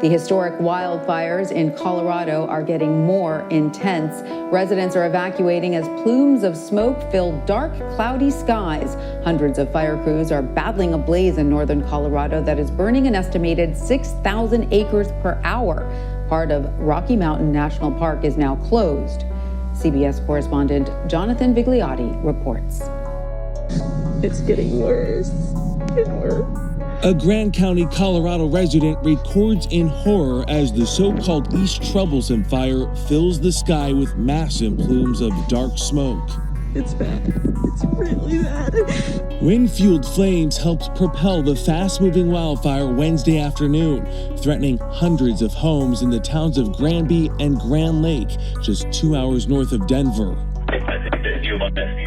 The historic wildfires in Colorado are getting more intense. Residents are evacuating as plumes of smoke fill dark, cloudy skies. Hundreds of fire crews are battling a blaze in northern Colorado that is burning an estimated 6,000 acres per hour. Part of Rocky Mountain National Park is now closed. CBS correspondent Jonathan Vigliotti reports. It's getting worse and worse. A Grand County, Colorado resident records in horror as the so-called least troublesome fire fills the sky with massive plumes of dark smoke. It's bad. It's really bad. Wind-fueled flames helped propel the fast-moving wildfire Wednesday afternoon, threatening hundreds of homes in the towns of Granby and Grand Lake, just 2 hours north of Denver.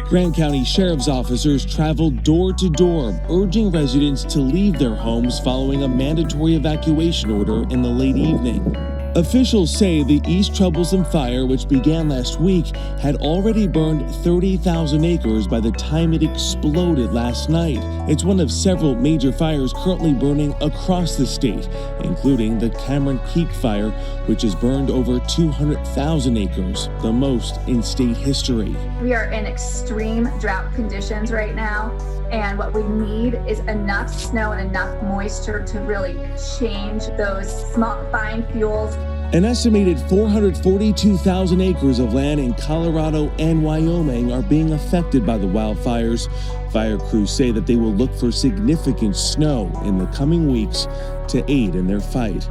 Grand County Sheriff's officers traveled door to door, urging residents to leave their homes following a mandatory evacuation order in the late evening. Officials say the East Troublesome Fire, which began last week, had already burned 30,000 acres by the time it exploded last night. It's one of several major fires currently burning across the state, including the Cameron Peak Fire, which has burned over 200,000 acres, the most in state history. We are in extreme drought conditions right now, and what we need is enough snow and enough moisture to really change those small, fine fuels. An estimated 442,000 acres of land in Colorado and Wyoming are being affected by the wildfires. Fire crews say that they will look for significant snow in the coming weeks to aid in their fight.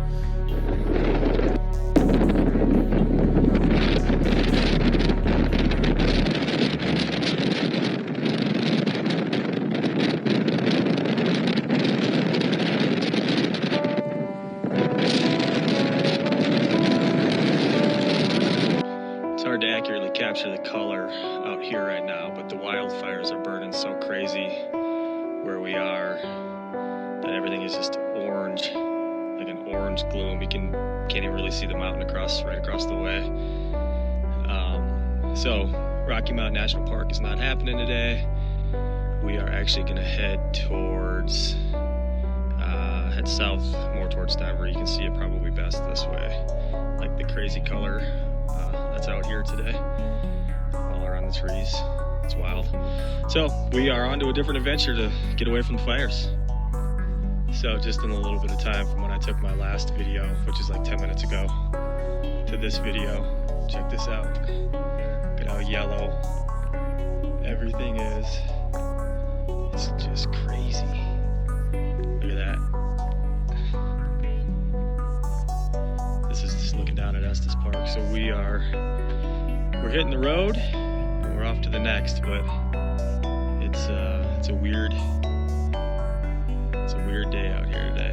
It's hard to accurately capture the color out here right now, but the wildfires are burning so crazy where we are that everything is just orange, like an orange gloom. You can't even really see the mountain right across the way. So Rocky Mountain National Park is not happening today. We are actually going to head south, more towards Denver. You can see it probably best this way, like the crazy color that's out here today, all around the trees. It's wild. So we are on to a different adventure to get away from the fires. So just in a little bit of time from when I took my last video, which is like 10 minutes ago, to this video, check this out. Look at how yellow everything is. It's just crazy. Look at that. This is just looking down at Estes Park. So we're hitting the road and we're off to the next, but it's a weird day out here today.